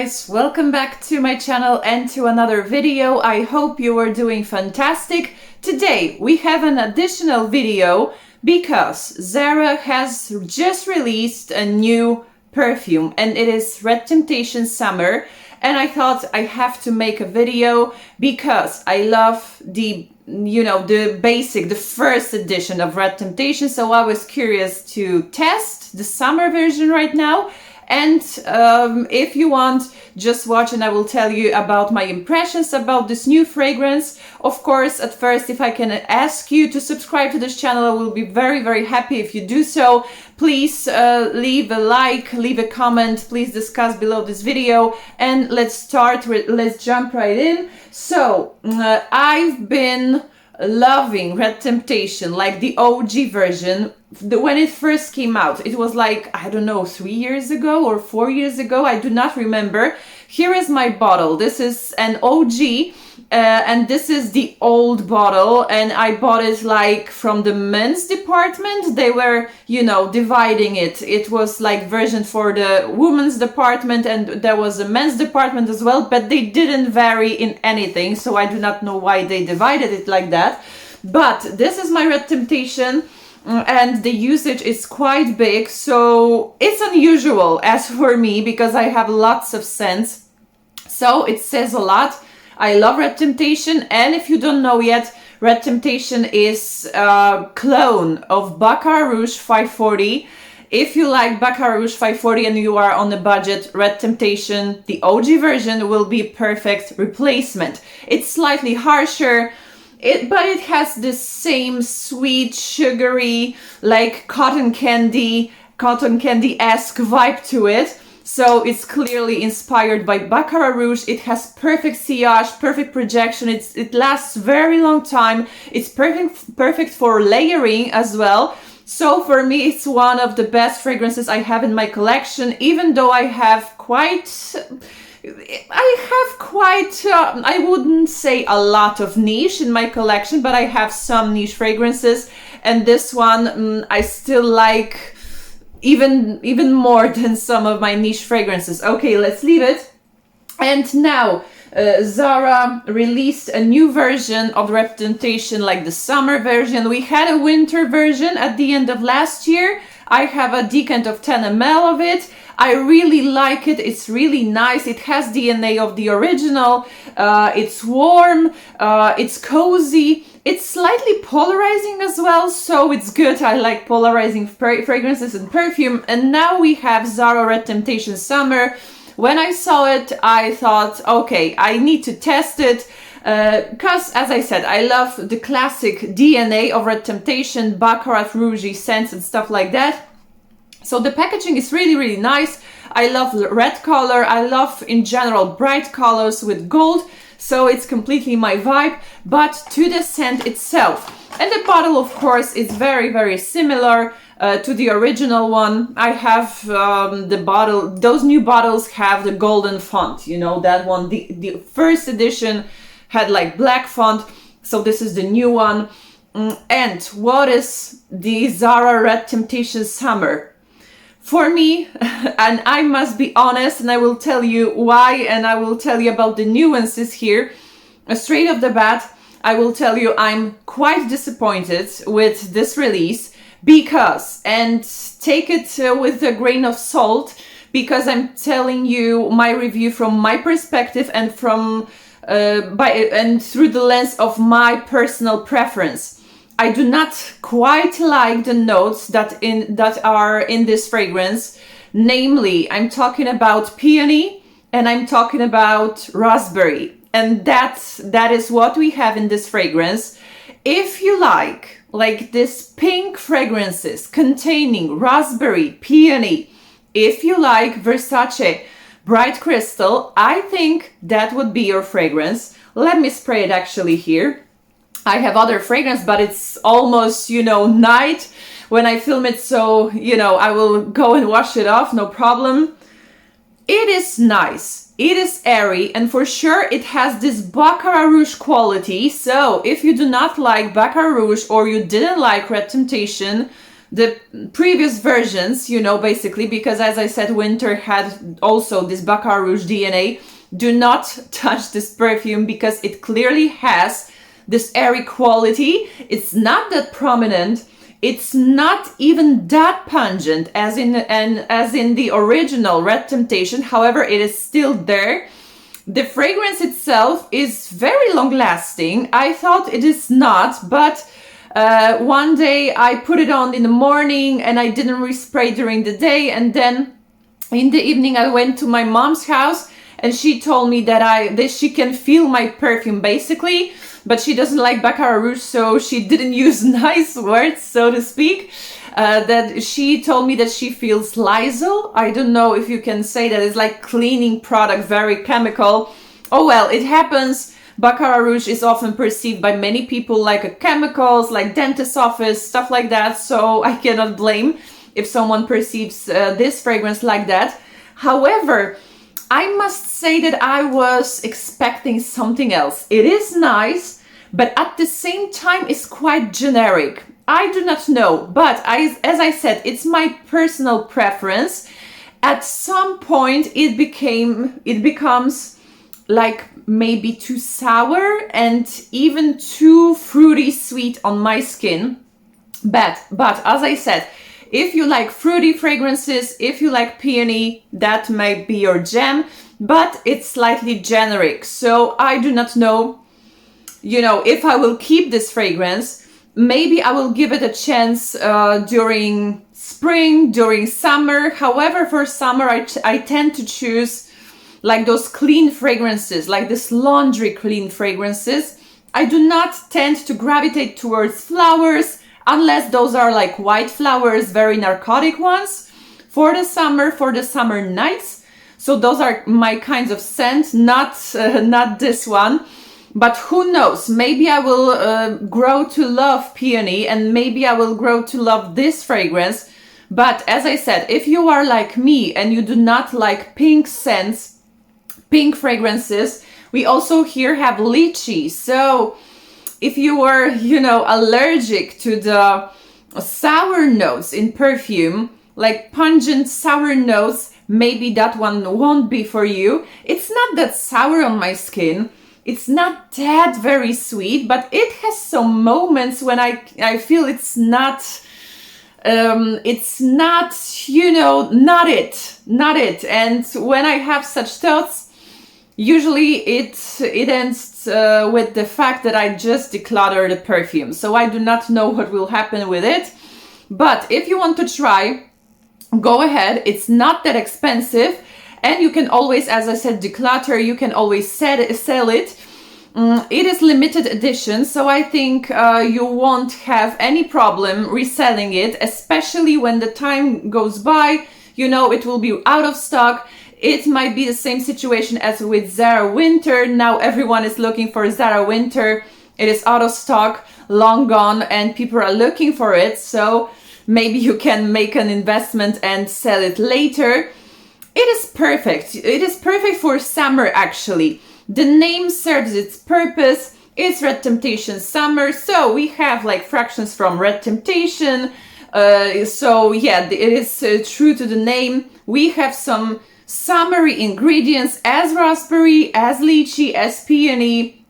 guys, welcome back to my channel and to another video. I hope you are doing fantastic. Today we have an additional video because Zara has just released a new perfume and it is Red Temptation Summer, and I thought I have to make a video because I love the first edition of Red Temptation, so I was curious to test the summer version right now. And if you want, just watch and I will tell you about my impressions about this new fragrance. Of course, at first, if I can ask you to subscribe to this channel, I will be very, very happy if you do so. Please leave a like, leave a comment, please discuss below this video, and let's jump right in. So, I've been loving Red Temptation, like the OG version. When it first came out, it was like, I don't know, 3 years ago or 4 years ago, I do not remember. Here is my bottle. This is an OG, and this is the old bottle, and I bought it like from the men's department. They were, dividing it. It was like version for the women's department, and there was a men's department as well, but they didn't vary in anything, so I do not know why they divided it like that. But this is my Red Temptation. And the usage is quite big, so it's unusual as for me because I have lots of scents, so it says a lot. I love Red Temptation, and if you don't know yet, Red Temptation is a clone of Baccarat Rouge 540. If you like Baccarat Rouge 540 and you are on a budget, Red Temptation, the OG version, will be perfect replacement. It's slightly harsher, but it has the same sweet, sugary, like cotton candy-esque vibe to it. So it's clearly inspired by Baccarat Rouge. It has perfect sillage, perfect projection. It lasts very long time. It's perfect for layering as well. So for me, it's one of the best fragrances I have in my collection, even though I have quite, I wouldn't say a lot of niche in my collection, but I have some niche fragrances, and this one I still like even more than some of my niche fragrances. Okay, let's leave it. And now Zara released a new version of Red Temptation, like the summer version. We had a winter version at the end of last year. I have a decant of 10 ml of it. I really like it. It's really nice. It has DNA of the original. It's warm. It's cozy. It's slightly polarizing as well, so it's good. I like polarizing fragrances and perfume. And now we have Zara Red Temptation Summer. When I saw it, I thought, okay, I need to test it. Because, as I said, I love the classic DNA of Red Temptation, Baccarat Rouge scents and stuff like that. So the packaging is really, really nice. I love the red color. I love, in general, bright colors with gold. So it's completely my vibe. But to the scent itself. And the bottle, of course, is very, very similar to the original one. I have the bottle. Those new bottles have the golden font. That one. The first edition had like black font. So this is the new one. And what is the Zara Red Temptation Summer? For me, and I must be honest, and I will tell you why, and I will tell you about the nuances here. Straight off the bat, I will tell you I'm quite disappointed with this release because, and take it with a grain of salt, because I'm telling you my review from my perspective and through the lens of my personal preference. I do not quite like the notes that are in this fragrance. Namely, I'm talking about peony and I'm talking about raspberry. And that is what we have in this fragrance. If you like this pink fragrances containing raspberry, peony, if you like Versace Bright Crystal, I think that would be your fragrance. Let me spray it actually here. I have other fragrance, but it's almost, night when I film it, so, I will go and wash it off, no problem. It is nice, it is airy, and for sure it has this Baccarat Rouge quality, so if you do not like Baccarat Rouge or you didn't like Red Temptation, the previous versions, you know, basically, because as I said, winter had also this Baccarat Rouge DNA. Do not touch this perfume because it clearly has this airy quality. It's not that prominent. It's not even that pungent as in the original Red Temptation. However, it is still there. The fragrance itself is very long lasting. I thought it is not, but one day I put it on in the morning and I didn't respray during the day, and then in the evening I went to my mom's house and she told me that she can feel my perfume basically, but she doesn't like Baccarat Rouge, so she didn't use nice words, so to speak. That she told me that she feels Lysol. I don't know if you can say that. It's like cleaning product, very chemical. Oh well, it happens. Baccarat Rouge is often perceived by many people like a chemicals, like dentist office, stuff like that. So I cannot blame if someone perceives this fragrance like that. However, I must say that I was expecting something else. It is nice, but at the same time it's quite generic. I do not know, but as I said, it's my personal preference. At some point it becomes like maybe too sour and even too fruity sweet on my skin. But as I said, if you like fruity fragrances, if you like peony, that might be your jam, but it's slightly generic. So I do not know, you know, if I will keep this fragrance. Maybe I will give it a chance during spring, during summer. However, for summer, I tend to choose like those clean fragrances, like this laundry clean fragrances. I do not tend to gravitate towards flowers unless those are like white flowers, very narcotic ones for the summer nights. So those are my kinds of scent, not this one. But who knows, maybe I will grow to love peony and maybe I will grow to love this fragrance. But as I said, if you are like me and you do not like pink scents, pink fragrances, we also here have lychee. So if you are, you know, allergic to the sour notes in perfume, like pungent sour notes, maybe that one won't be for you. It's not that sour on my skin. It's not that very sweet, but it has some moments when I feel it's not, you know, not it. And when I have such thoughts, usually it ends with the fact that I just declutter the perfume. So I do not know what will happen with it. But if you want to try, go ahead. It's not that expensive. And you can always, as I said, declutter. You can always sell it. It is limited edition, so I think you won't have any problem reselling it, especially when the time goes by. You know, it will be out of stock. It might be the same situation as with Zara Winter. Now everyone is looking for Zara Winter. It is out of stock, long gone, and people are looking for it. So maybe you can make an investment and sell it later. It is perfect. It is perfect for summer, actually. The name serves its purpose. It's Red Temptation Summer. So we have like fractions from Red Temptation. So yeah, it is true to the name. We have some summery ingredients as raspberry, as lychee, as peony.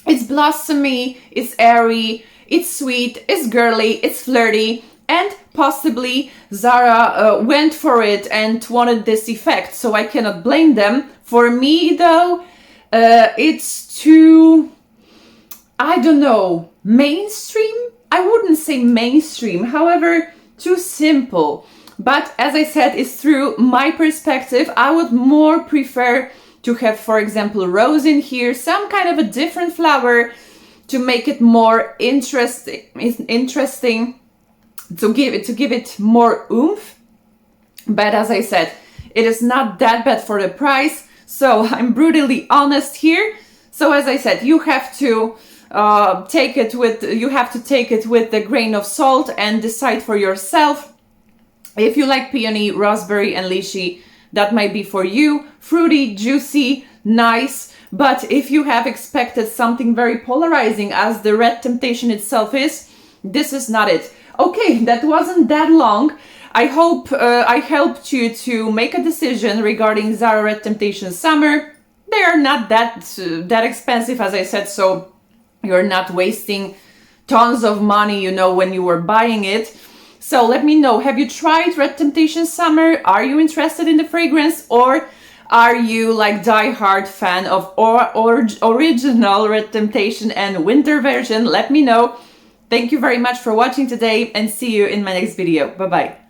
It's blossomy, it's airy, it's sweet, it's girly, it's flirty. And possibly Zara went for it and wanted this effect, so I cannot blame them. For me though, it's too, I don't know, mainstream? I wouldn't say mainstream, however, too simple. But as I said, it's through my perspective. I would more prefer to have, for example, rose in here, some kind of a different flower to make it more interesting. To give it more oomph. But as I said, it is not that bad for the price, so I'm brutally honest here. So as I said, you have to take it with the grain of salt and decide for yourself. If you like peony, raspberry and lychee, that might be for you. Fruity, juicy, nice. But if you have expected something very polarizing as the Red Temptation itself is, this is not it. Okay, that wasn't that long. I hope I helped you to make a decision regarding Zara Red Temptation Summer. They are not that expensive, as I said, so you're not wasting tons of money, you know, when you were buying it. So let me know, have you tried Red Temptation Summer? Are you interested in the fragrance, or are you like die-hard fan of original Red Temptation and winter version? Let me know. Thank you very much for watching today, and see you in my next video. Bye bye.